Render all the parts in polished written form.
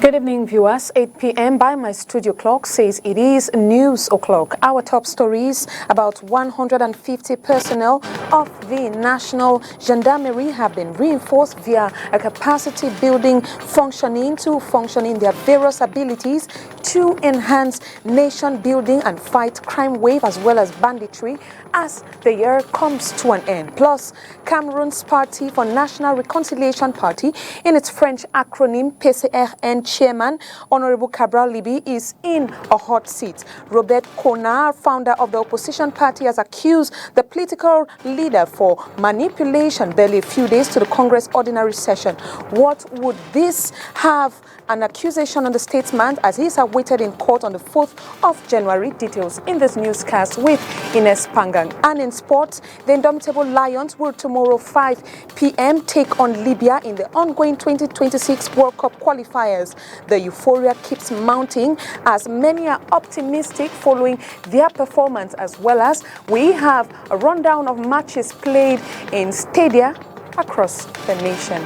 Good evening, viewers. 8 p.m. by my studio clock says it is news o'clock. Our top stories: about 150 personnel of the National Gendarmerie have been reinforced via a capacity building functioning to function in their various abilities to enhance nation building and fight crime wave as well as banditry as the year comes to an end. Plus, Cameroon's Party for National Reconciliation Party, in its French acronym PCRN chairman, Honorable Cabral Libi, is in a hot seat. Robert Kona, founder of the opposition party, has accused the political leader for manipulation barely a few days to the Congress ordinary session. What would this have an accusation on the statesman as he is awaited in court on the 4th of January? Details in this newscast with Ines Pangang. And in sports, the indomitable Lions will tomorrow 5 p.m. take on Libya in the ongoing 2026 World Cup qualifiers. The euphoria keeps mounting as many are optimistic following their performance, as well as we have a rundown of matches played in stadia across the nation.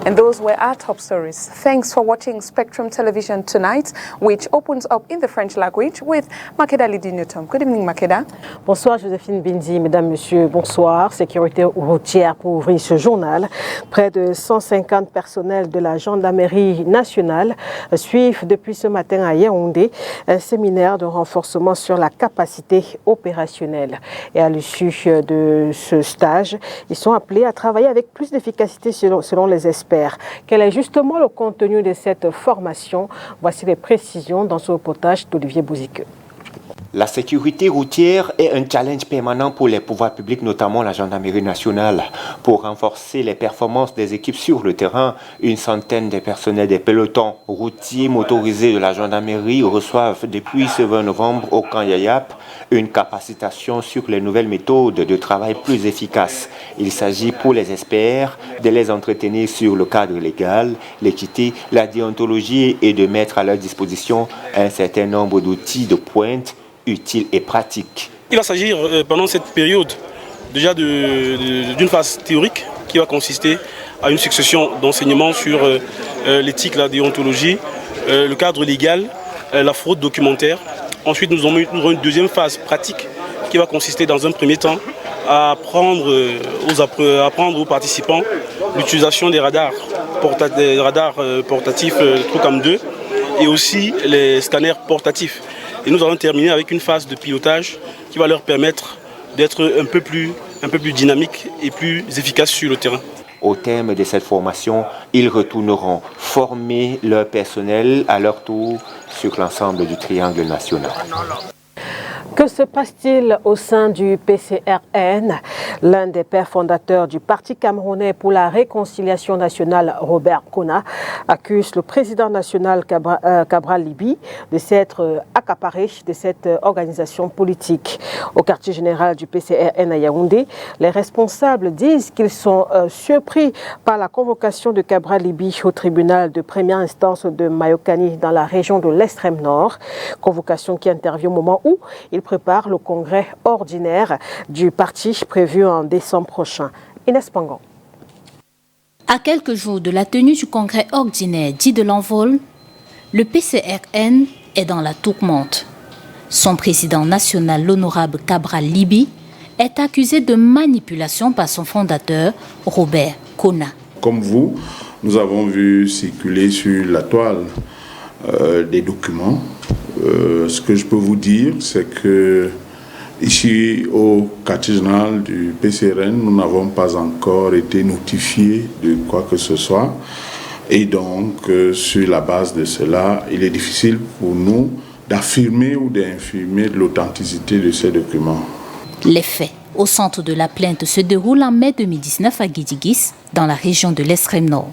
And those were our top stories. Thanks for watching Spectrum Television tonight, which opens up in the French language with Makeda Lidi-Newton. Good evening, Makeda. Bonsoir, Joséphine Bindi. Mesdames, Messieurs, bonsoir. Sécurité routière pour ouvrir ce journal. Près de 150 personnels de la Gendarmerie nationale suivent depuis ce matin à Yaoundé un séminaire de renforcement sur la capacité opérationnelle. Et à l'issue de ce stage, ils sont appelés à travailler avec plus d'efficacité selon les experts. Quel est justement le contenu de cette formation? Voici les précisions dans ce reportage d'Olivier Bouziqueux. La sécurité routière est un challenge permanent pour les pouvoirs publics, notamment la Gendarmerie nationale. Pour renforcer les performances des équipes sur le terrain, une centaine de personnels des pelotons routiers motorisés de la Gendarmerie reçoivent depuis ce 20 novembre au camp Yayap une capacitation sur les nouvelles méthodes de travail plus efficaces. Il s'agit pour les experts de les entretenir sur le cadre légal, l'équité, la déontologie et de mettre à leur disposition un certain nombre d'outils de pointe utiles et pratiques. Il va s'agir pendant cette période déjà d'une phase théorique qui va consister à une succession d'enseignements sur l'éthique, la déontologie, le cadre légal, la fraude documentaire. Ensuite, nous aurons une deuxième phase pratique qui va consister dans un premier temps à apprendre aux participants l'utilisation des radars portatifs TruCam 2 et aussi les scanners portatifs. Et nous allons terminer avec une phase de pilotage qui va leur permettre d'être un peu plus dynamiques et plus efficaces sur le terrain. Au terme de cette formation, ils retourneront former leur personnel à leur tour sur l'ensemble du triangle national. Que se passe-t-il au sein du PCRN? L'un des pères fondateurs du Parti camerounais pour la réconciliation nationale, Robert Kona, accuse le président national Cabral Libi de s'être accaparé de cette organisation politique. Au quartier général du PCRN à Yaoundé, les responsables disent qu'ils sont surpris par la convocation de Cabral Libi au tribunal de première instance de Mayokani dans la région de l'extrême nord. Convocation qui intervient au moment où il prépare le congrès ordinaire du parti prévu en décembre prochain. Ines Pangan. À quelques jours de la tenue du congrès ordinaire dit de l'envol, le PCRN est dans la tourmente. Son président national, l'honorable Cabral Libi, est accusé de manipulation par son fondateur, Robert Kona. Comme vous, nous avons vu circuler sur la toile des documents. Ce que je peux vous dire, c'est que ici au quartier général du PCRN, nous n'avons pas encore été notifiés de quoi que ce soit. Et donc, sur la base de cela, il est difficile pour nous d'affirmer ou d'infirmer l'authenticité de ces documents. Les faits au centre de la plainte se déroulent en mai 2019 à Guidigis, dans la région de l'extrême nord.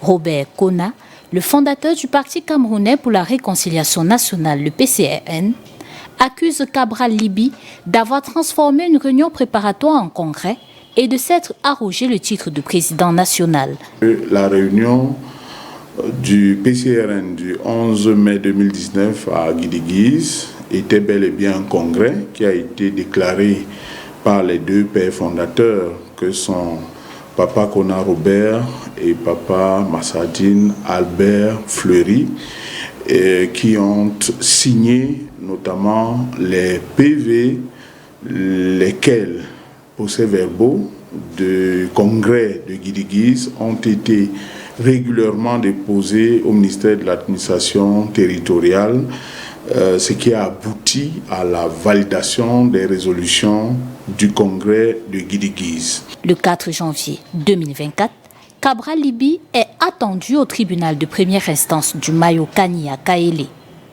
Robert Kona, le fondateur du Parti camerounais pour la réconciliation nationale, le PCRN, accuse Cabral Libi d'avoir transformé une réunion préparatoire en congrès et de s'être arrogé le titre de président national. La réunion du PCRN du 11 mai 2019 à Guidigis était bel et bien un congrès qui a été déclaré par les deux pères fondateurs que sont Papa Kona Robert et Papa Massadine Albert Fleury, qui ont signé notamment les PV, lesquels, procès-verbaux de congrès de Guidigis ont été régulièrement déposés au ministère de l'administration territoriale, ce qui a abouti à la validation des résolutions du congrès de Guidigis. Le 4 janvier 2024, Cabral Libby est attendu au tribunal de première instance du Mayokani à Kaélé.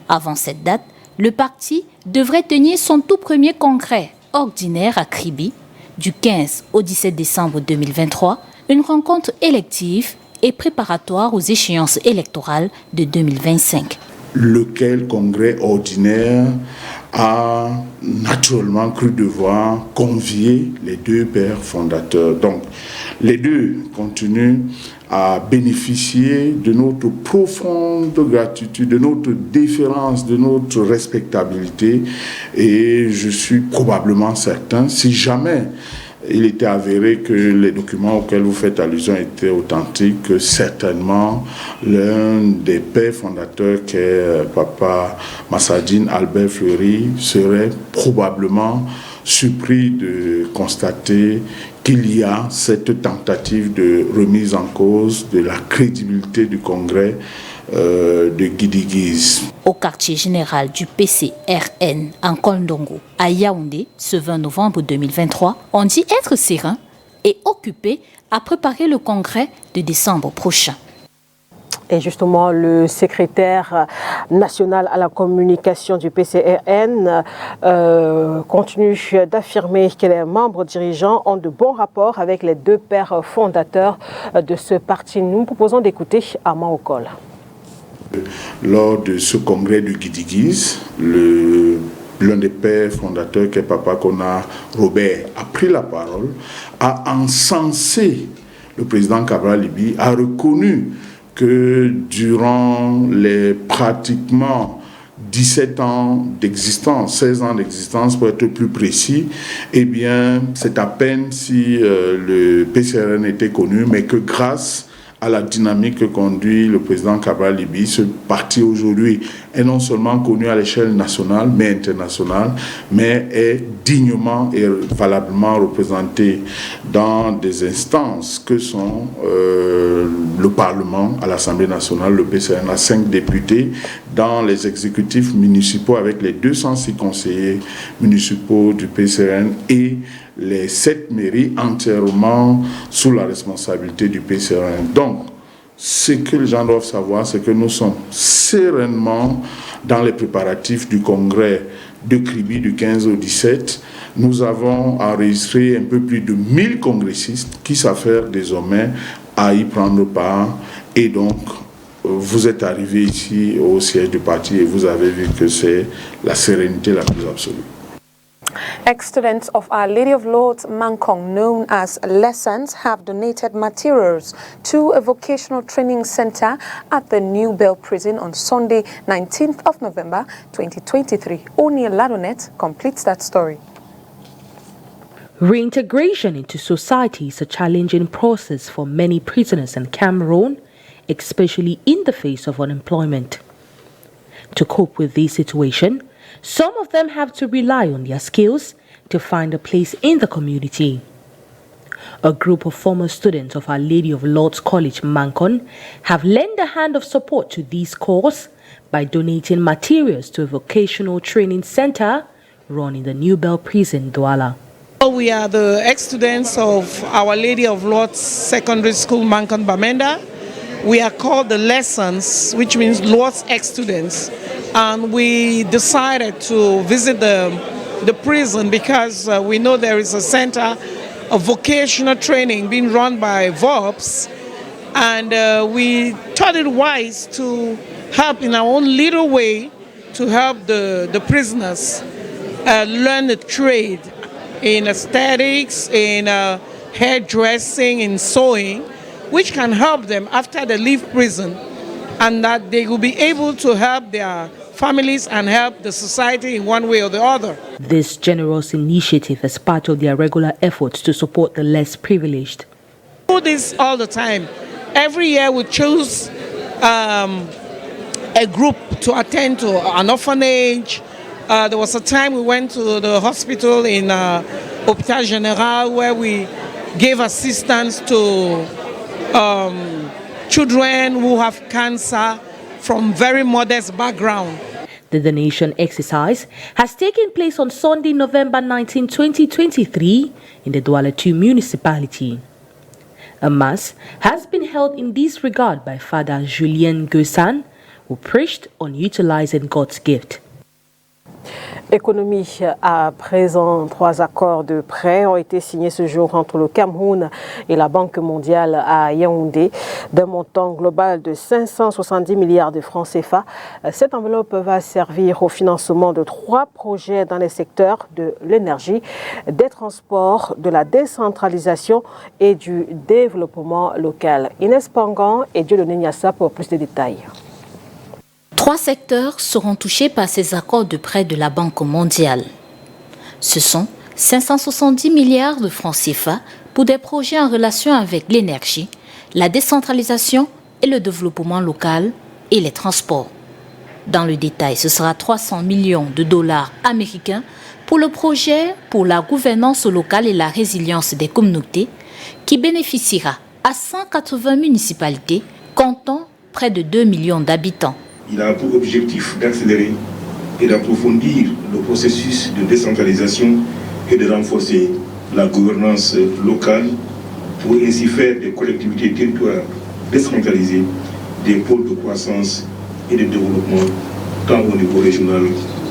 Avant cette date, le parti devrait tenir son tout premier congrès ordinaire à Kribi du 15 au 17 décembre 2023, une rencontre élective et préparatoire aux échéances électorales de 2025. Lequel congrès ordinaire a naturellement cru devoir convier les deux pères fondateurs. Donc, les deux continuent à bénéficier de notre profonde gratitude, de notre déférence, de notre respectabilité. Et je suis probablement certain, si jamais il était avéré que les documents auxquels vous faites allusion étaient authentiques, que certainement l'un des pères fondateurs, qui est Papa Massadine Albert Fleury, serait probablement surpris de constater qu'il y a cette tentative de remise en cause de la crédibilité du congrès de Guidigis. Au quartier général du PCRN en Kondongo, à Yaoundé, ce 20 novembre 2023, on dit être serein et occupé à préparer le congrès de décembre prochain. Et justement, le secrétaire national à la communication du PCRN continue d'affirmer que les membres dirigeants ont de bons rapports avec les deux pères fondateurs de ce parti. Nous proposons d'écouter Armand Okol. Lors de ce congrès de Guidigis, l'un des pères fondateurs, qui est Papa Kona Robert, a pris la parole, a encensé le président Cabral Libby, a reconnu que durant les pratiquement 17 ans d'existence, 16 ans d'existence pour être plus précis, eh bien, c'est à peine si le PCRN était connu, mais que grâce à la dynamique que conduit le président Cabral Libby, ce parti aujourd'hui est non seulement connu à l'échelle nationale, mais internationale, mais est dignement et valablement représenté dans des instances que sont le Parlement, à l'Assemblée nationale, le PCRN a 5 députés, dans les exécutifs municipaux avec les 206 conseillers municipaux du PCRN et les 7 mairies entièrement sous la responsabilité du PCRN. Donc, ce que les gens doivent savoir, c'est que nous sommes sereinement dans les préparatifs du congrès de Kribi du 15 au 17. Nous avons enregistré un peu plus de 1000 congressistes qui s'affairent désormais à y prendre part. Et donc, vous êtes arrivés ici au siège du parti et vous avez vu que c'est la sérénité la plus absolue. Ex-students of Our Lady of Lourdes Mankong, known as Lessons, have donated materials to a vocational training center at the New Bell Prison on Sunday, 19th of November 2023. O'Neil Ladonet completes that story. Reintegration into society is a challenging process for many prisoners in Cameroon, especially in the face of unemployment. To cope with this situation, some of them have to rely on their skills to find a place in the community. A group of former students of Our Lady of Lourdes College, Mankon, have lent a hand of support to this cause by donating materials to a vocational training center run in the New Bell Prison, Douala. We are the ex-students of Our Lady of Lourdes Secondary School, Mankon, Bamenda. We are called the Lessons, which means Lourdes ex-students. And we decided to visit the prison because we know there is a center of vocational training being run by VOPS. And we thought it wise to help in our own little way to help the prisoners learn the trade in aesthetics, in hairdressing, in sewing, which can help them after they leave prison, and that they will be able to help their families and help the society in one way or the other. This generous initiative is part of their regular efforts to support the less privileged. do this all the time. Every year we choose a group to attend to an orphanage. There was a time we went to the hospital in Hôpital Général where we gave assistance to children who have cancer from very modest background. The donation exercise has taken place on Sunday, November 19, 2023 in the Douala II municipality. A mass has been held in this regard by Father Julien Gussan, who preached on utilizing God's gift. Économie à présent, 3 accords de prêt ont été signés ce jour entre le Cameroun et la Banque mondiale à Yaoundé d'un montant global de 570 milliards de francs CFA. Cette enveloppe va servir au financement de 3 projets dans les secteurs de l'énergie, des transports, de la décentralisation et du développement local. Inès Pangan et Dieudonné Niassa pour plus de détails. 3 secteurs seront touchés par ces accords de prêt de la Banque mondiale. Ce sont 570 milliards de francs CFA pour des projets en relation avec l'énergie, la décentralisation et le développement local et les transports. Dans le détail, ce sera 300 millions de dollars américains pour le projet pour la gouvernance locale et la résilience des communautés qui bénéficiera à 180 municipalités comptant près de 2 millions d'habitants. Il a pour objectif d'accélérer et d'approfondir le processus de décentralisation et de renforcer la gouvernance locale pour ainsi faire des collectivités territoriales décentralisées des pôles de croissance et de développement tant au niveau régional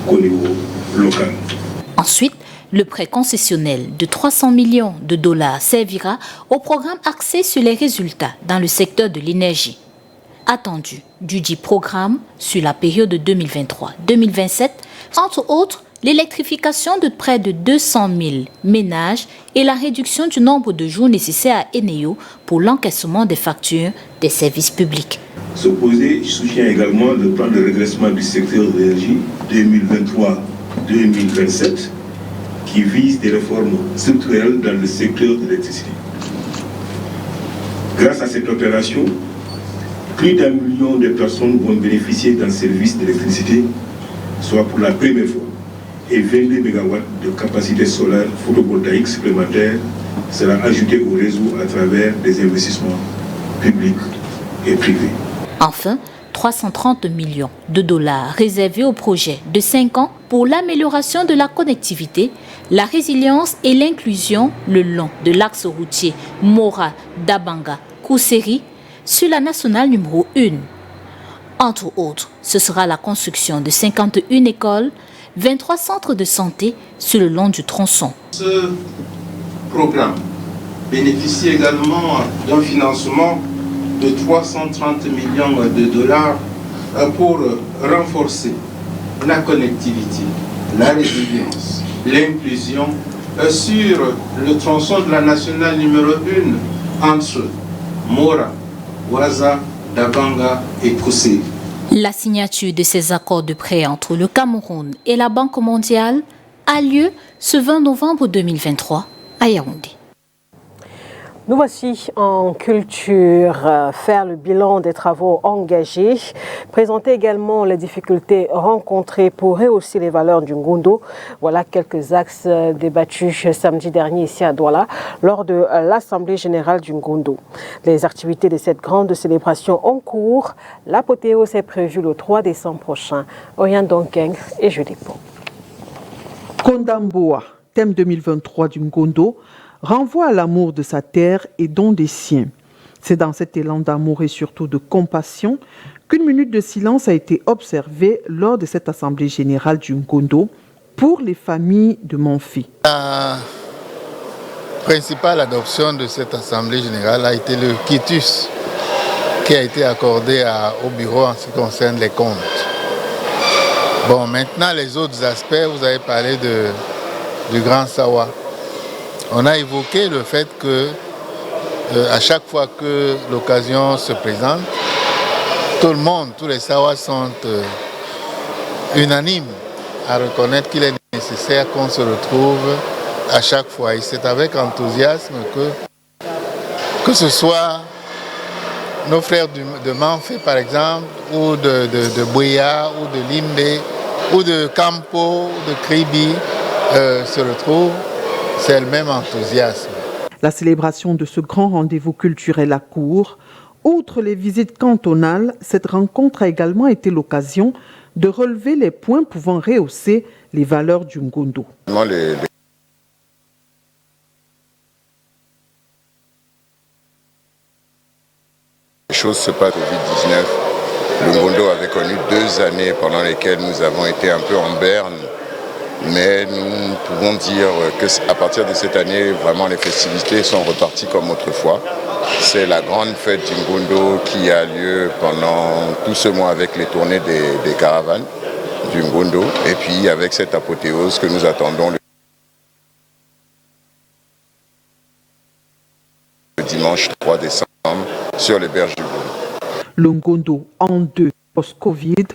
qu'au niveau local. Ensuite, le prêt concessionnel de 300 millions de dollars servira au programme axé sur les résultats dans le secteur de l'énergie. Attendu du dit programme sur la période 2023-2027, entre autres l'électrification de près de 200 000 ménages et la réduction du nombre de jours nécessaires à Eneo pour l'encaissement des factures des services publics. Ce projet soutient également le plan de redressement du secteur de l'énergie 2023-2027 qui vise des réformes structurelles dans le secteur de l'électricité. Grâce à cette opération, plus d'1 million de personnes vont bénéficier d'un service d'électricité, soit pour la première fois, et 22 MW de capacité solaire photovoltaïque supplémentaire sera ajouté au réseau à travers des investissements publics et privés. Enfin, 330 millions de dollars réservés au projet de 5 ans pour l'amélioration de la connectivité, la résilience et l'inclusion le long de l'axe routier Mora-Dabanga-Kousseri sur la nationale numéro 1. Entre autres, ce sera la construction de 51 écoles, 23 centres de santé sur le long du tronçon. Ce programme bénéficie également d'un financement de 330 millions de dollars pour renforcer la connectivité, la résilience, l'inclusion sur le tronçon de la nationale numéro 1 entre Mora, Waza, Dabanga et Koussé. La signature de ces accords de prêt entre le Cameroun et la Banque mondiale a lieu ce 20 novembre 2023 à Yaoundé. Nous voici en culture, faire le bilan des travaux engagés, présenter également les difficultés rencontrées pour rehausser les valeurs du Ngondo. Voilà quelques axes débattus samedi dernier ici à Douala lors de l'Assemblée générale du Ngondo. Les activités de cette grande célébration en cours, l'apothéose est prévue le 3 décembre prochain. Oriane Donkeng et Julie Pau. Kondamboa, thème 2023 du Ngondo, renvoie à l'amour de sa terre et don des siens. C'est dans cet élan d'amour et surtout de compassion qu'une minute de silence a été observée lors de cette assemblée générale du Ngondo pour les familles de Monfi. La principale adoption de cette assemblée générale a été le quitus qui a été accordé au bureau en ce qui concerne les comptes. Bon, maintenant les autres aspects, vous avez parlé du Grand Sawa. On a évoqué le fait que à chaque fois que l'occasion se présente, tout le monde, tous les Sawas sont unanimes à reconnaître qu'il est nécessaire qu'on se retrouve à chaque fois. Et c'est avec enthousiasme que Que ce soit nos frères de Manfé, par exemple, ou de Boya, ou de Limbe, ou de Campo, ou de Kribi, se retrouvent, c'est le même enthousiasme. La célébration de ce grand rendez-vous culturel à Cour, outre les visites cantonales, cette rencontre a également été l'occasion de relever les points pouvant rehausser les valeurs du Ngondo. Les choses se passent au Covid-19. Le Ngondo avait connu 2 années pendant lesquelles nous avons été un peu en berne. Mais nous pouvons dire qu'à partir de cette année, vraiment les festivités sont reparties comme autrefois. C'est la grande fête du Ngondo qui a lieu pendant tout ce mois avec les tournées des caravanes du Ngondo. Et puis avec cette apothéose que nous attendons le dimanche 3 décembre sur les berges du Ngondo. Le Ngondo, en 2 post-Covid,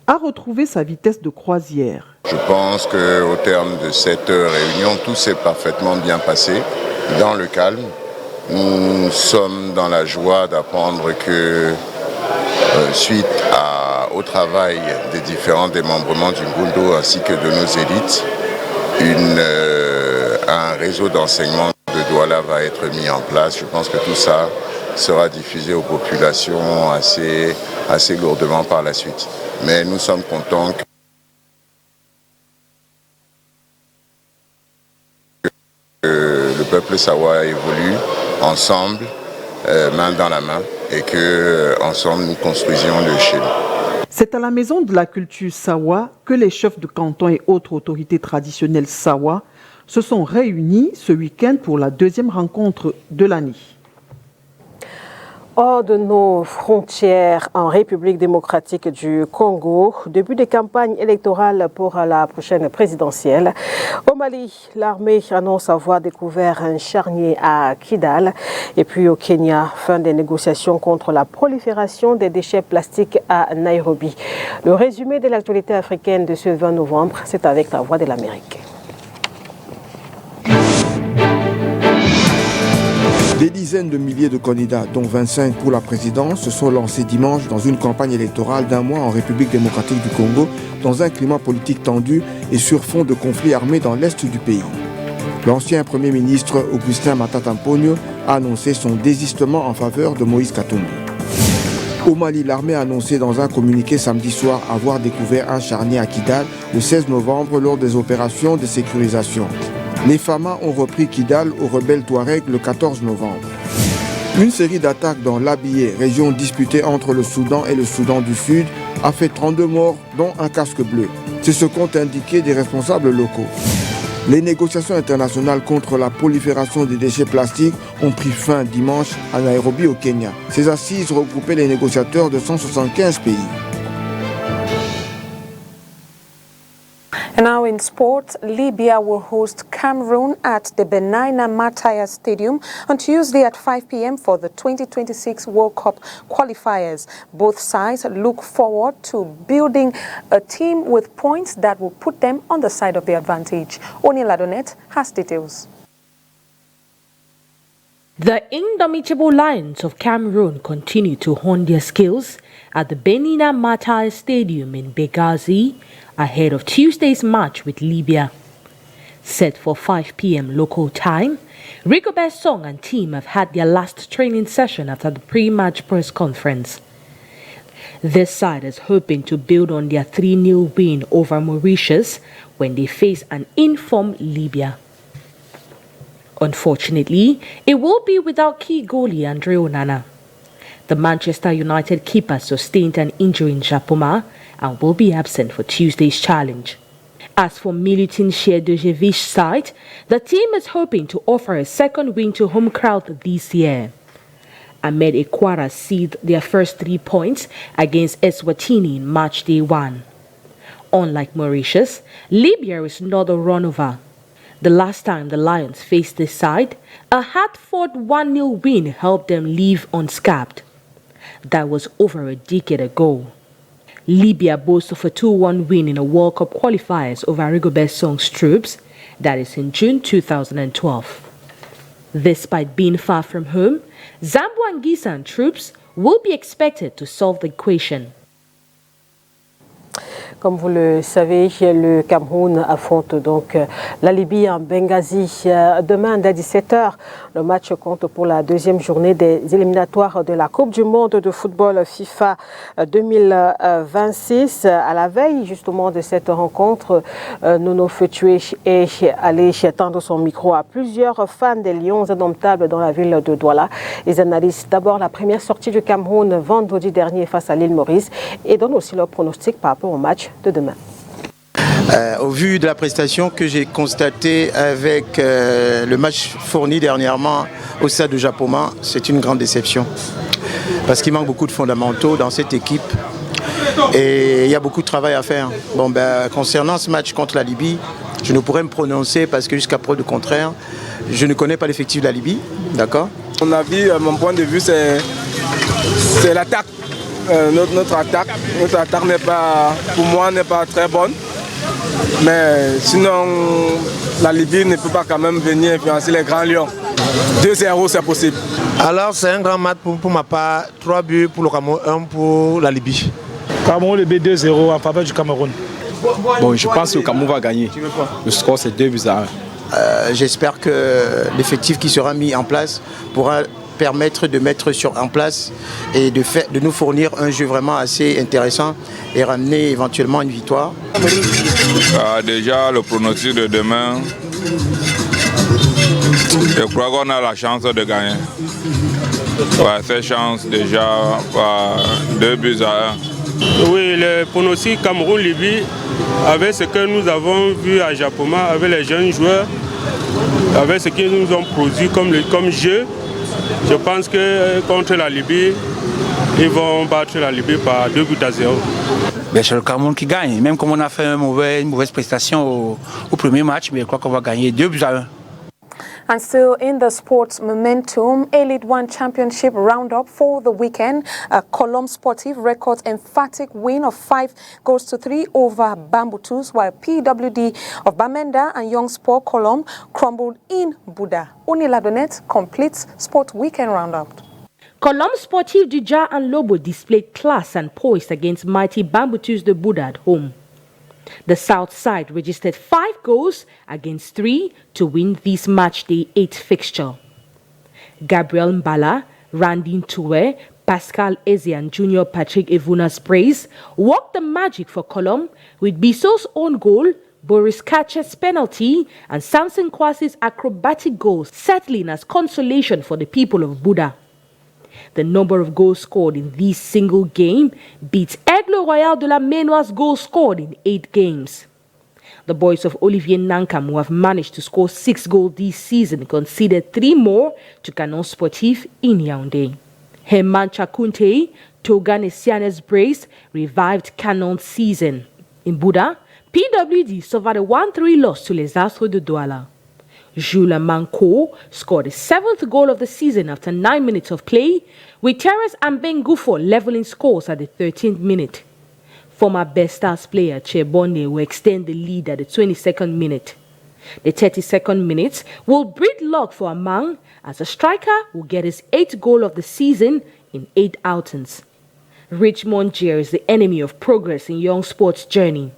a retrouvé sa vitesse de croisière. Je pense qu'au terme de cette réunion, tout s'est parfaitement bien passé, dans le calme. Nous sommes dans la joie d'apprendre que, suite au travail des différents démembrements du Ngondo ainsi que de nos élites, un réseau d'enseignement de Douala va être mis en place. Je pense que tout ça sera diffusé aux populations assez lourdement par la suite. Mais nous sommes contents que le peuple sawa évolue ensemble, main dans la main, et que ensemble nous construisions le chez nous. C'est à la Maison de la Culture Sawa que les chefs de canton et autres autorités traditionnelles Sawa se sont réunis ce week-end pour la 2e rencontre de l'année. Hors de nos frontières, en République démocratique du Congo, début des campagnes électorales pour la prochaine présidentielle. Au Mali, l'armée annonce avoir découvert un charnier à Kidal. Et puis au Kenya, fin des négociations contre la prolifération des déchets plastiques à Nairobi. Le résumé de l'actualité africaine de ce 20 novembre, c'est avec la Voix de l'Amérique. Des dizaines de milliers de candidats, dont 25 pour la présidence, se sont lancés dimanche dans une campagne électorale d'1 mois en République démocratique du Congo, dans un climat politique tendu et sur fond de conflits armés dans l'est du pays. L'ancien Premier ministre Augustin Matata Mponyo a annoncé son désistement en faveur de Moïse Katumbi. Au Mali, l'armée a annoncé dans un communiqué samedi soir avoir découvert un charnier à Kidal le 16 novembre lors des opérations de sécurisation. Les Famas ont repris Kidal aux rebelles Touaregs le 14 novembre. Une série d'attaques dans l'Abyé, région disputée entre le Soudan et le Soudan du Sud, a fait 32 morts, dont un casque bleu. C'est ce qu'ont indiqué des responsables locaux. Les négociations internationales contre la prolifération des déchets plastiques ont pris fin dimanche à Nairobi au Kenya. Ces assises regroupaient les négociateurs de 175 pays. And now in sport, Libya will host Cameroon at the Benaina Mataya Stadium on Tuesday at 5 p.m. for the 2026 World Cup qualifiers. Both sides look forward to building a team with points that will put them on the side of the advantage. Oni Ladonet has details. The indomitable Lions of Cameroon continue to hone their skills at the Benina Mataya Stadium in Benghazi ahead of Tuesday's match with Libya. Set for 5 p.m. local time, Rigobert Song and team have had their last training session after the pre-match press conference. This side is hoping to build on their 3-0 win over Mauritius when they face an informed Libya. Unfortunately, it will be without key goalie Andre Onana. The Manchester United keeper sustained an injury in Japoma and will be absent for Tuesday's challenge. As for Milutin Sherdojevic's side, the team is hoping to offer a second win to home crowd this year. Ahmed Ekwara sealed their first 3 points against Eswatini in match day 1. Unlike Mauritius, Libya is not a runover. The last time the Lions faced this side, a hard-fought 1-0 win helped them leave unscathed. That was over a decade ago. Libya boasts of a 2-1 win in a World Cup qualifiers over Rigobert Song's troops, that is in June 2012. Despite being far from home, Zamboanguissa troops will be expected to solve the equation. Comme vous le savez, le Cameroun affronte donc la Libye en Benghazi demain dès 17h. Le match compte pour la deuxième journée des éliminatoires de la Coupe du monde de football FIFA 2026. À la veille justement de cette rencontre, Nono Fetué est allé tendre son micro à plusieurs fans des Lions indomptables dans la ville de Douala. Ils analysent d'abord la première sortie du Cameroun vendredi dernier face à l'île Maurice et donnent aussi leur pronostic par rapport au match de demain. Au vu de la prestation que j'ai constatée avec le match fourni dernièrement au stade de Japoma, c'est une grande déception. Parce qu'il manque beaucoup de fondamentaux dans cette équipe et il y a beaucoup de travail à faire. Concernant ce match contre la Libye, je ne pourrais me prononcer parce que jusqu'à preuve du contraire, je ne connais pas l'effectif de la Libye. D'accord ? Mon avis, mon point de vue, c'est l'attaque. Notre attaque n'est pas, pour moi, n'est pas très bonne. Mais sinon, la Libye ne peut pas quand même venir influencer les grands lions. 2-0, c'est possible. Alors, c'est un grand match pour ma part. 3 buts pour le Cameroun, 1 pour la Libye. Cameroun, le B 2-0 en faveur du Cameroun. Bon, je pense que le Cameroun va gagner. Le score, c'est 2-1. J'espère que l'effectif qui sera mis en place pourra permettre de mettre en place et de nous fournir un jeu vraiment assez intéressant et ramener éventuellement une victoire. Déjà, le pronostic de demain, je crois qu'on a la chance de gagner. Cette chance déjà, 2-1. Oui, le pronostic Cameroun-Libye, avec ce que nous avons vu à Japoma, avec les jeunes joueurs, avec ce qu'ils nous ont produit comme jeu, je pense que contre la Libye, ils vont battre la Libye par 2-0. C'est le Cameroun qui gagne. Même comme on a fait une mauvaise prestation au premier match, mais je crois qu'on va gagner 2-1. And still in the sports momentum, Elite One Championship roundup for the weekend. Colombe Sportif records emphatic win of 5-3 over Bambutus, while PWD of Bamenda and Young Sport Colombe crumbled in Buda. Uniladonet completes Sport Weekend Roundup. Colombe Sportif du Dja and Lobo displayed class and poise against mighty Bambutus de Buda at home. The South Side registered 5 goals against 3 to win this matchday 8th fixture. Gabriel Mbala, Randy Toué, Pascal Eze and Junior Patrick Evuna's praise worked the magic for Colombe with Bissot's own goal, Boris Kacher's penalty and Samson Kwasi's acrobatic goals settling as consolation for the people of Buda. The number of goals scored in this single game beats Aigle Royal de la Ménoire's goals scored in 8 games. The boys of Olivier Nankam, who have managed to score 6 goals this season, conceded 3 more to Canon Sportif in Yaoundé. Herman Chakunte, Togan Esiane's brace revived Canon's season. In Buda, PWD suffered a 1-3 loss to Les Astres de Douala. Jules Manco scored his 7th goal of the season after 9 minutes of play, with Terence Ambengufo leveling scores at the 13th minute. Former Best Stars player Chebonne will extend the lead at the 22nd minute. The 32nd minute will breed luck for Amang as a striker will get his 8th goal of the season in 8 outings. Richmond Gier is the enemy of progress in Young Sports' journey.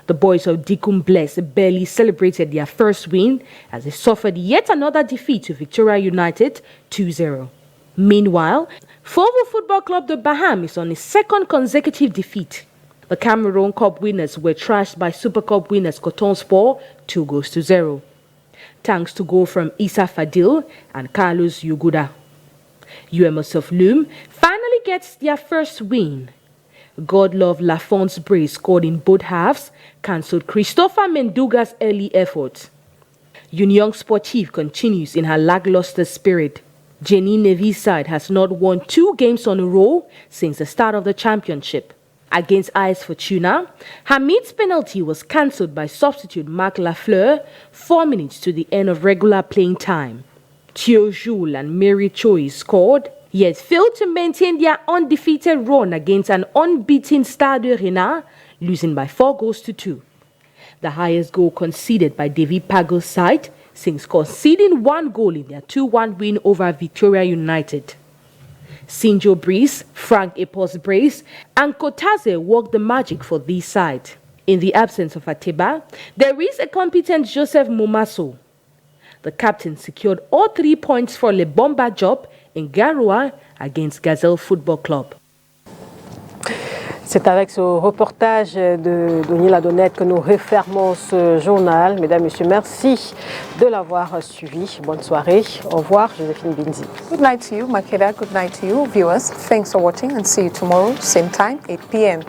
The boys of Dikum Bless barely celebrated their first win as they suffered yet another defeat to Victoria United 2-0. Meanwhile, Fovo Football Club de Baham is on its 2nd consecutive defeat. The Cameroon Cup winners were trashed by Super Cup winners Coton Sport 2-0. Thanks to goal from Issa Fadil and Carlos Yuguda. UMS of Loom finally gets their first win. Godlove Lafont's brace scored in both halves, cancelled Christopher Menduga's early efforts. Union Sportif continues in her lackluster spirit. Jenny Nevy's side has not won 2 games on a row since the start of the championship. Against AS Fortuna, Hamid's penalty was cancelled by substitute Marc Lafleur 4 minutes to the end of regular playing time. Thio Jules and Mary Choi scored, yet failed to maintain their undefeated run against an unbeaten Stade Rennais, losing by 4-2. The highest goal conceded by Davy Pago's side since conceding 1 goal in their 2-1 win over Victoria United. Sinjo Breeze, Frank Epos Brace, and Kotaze worked the magic for this side. In the absence of Ateba, there is a competent Joseph Mumaso. The captain secured all 3 points for Le Bomba Job in Garoua against Gazelle Football Club. C'est avec ce reportage de Denis Ladonnette que nous refermons ce journal. Mesdames, Messieurs, merci de l'avoir suivi. Bonne soirée. Au revoir, Joséphine Binzi. Good night to you, Makeda. Good night to you, viewers. Thanks for watching and see you tomorrow, same time, 8 p.m.